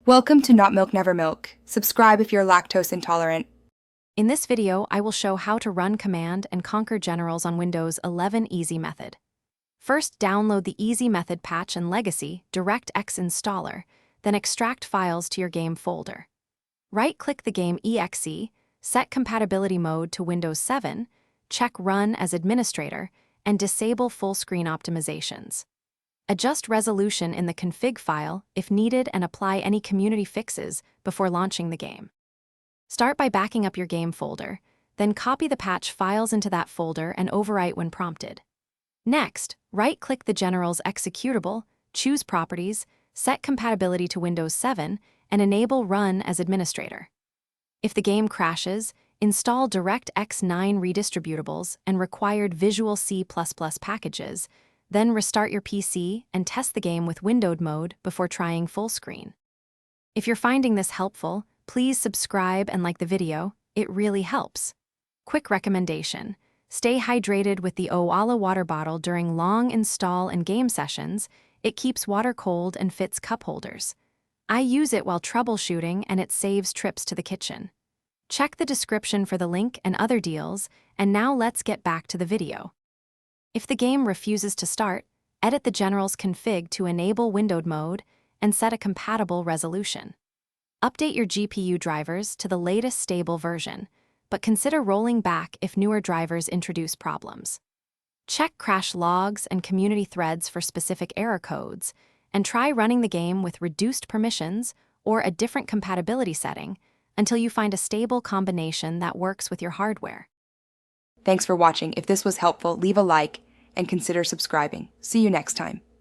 Welcome to Not Milk Never Milk. Subscribe if you're lactose intolerant. In this video, I will show how to run Command and Conquer Generals on Windows 11 Easy Method. First, download the Easy Method Patch and Legacy DirectX installer, then extract files to your game folder. Right-click the game exe, set compatibility mode to Windows 7, check Run as Administrator, and disable full-screen optimizations. Adjust resolution in the config file if needed and apply any community fixes before launching the game. Start by backing up your game folder, then copy the patch files into that folder and overwrite when prompted. Next, right-click the General's executable, choose Properties, set compatibility to Windows 7, and enable Run as Administrator. If the game crashes, install DirectX 9 redistributables and required Visual C++ packages, then restart your PC and test the game with windowed mode before trying full screen. If you're finding this helpful, please subscribe and like the video, it really helps. Quick recommendation: stay hydrated with the Owala water bottle during long install and game sessions. It keeps water cold and fits cup holders. I use it while troubleshooting and it saves trips to the kitchen. Check the description for the link and other deals, and now let's get back to the video. If the game refuses to start, edit the General's config to enable windowed mode and set a compatible resolution. Update your GPU drivers to the latest stable version, but consider rolling back if newer drivers introduce problems. Check crash logs and community threads for specific error codes, and try running the game with reduced permissions or a different compatibility setting until you find a stable combination that works with your hardware. Thanks for watching. If this was helpful, leave a like and consider subscribing. See you next time.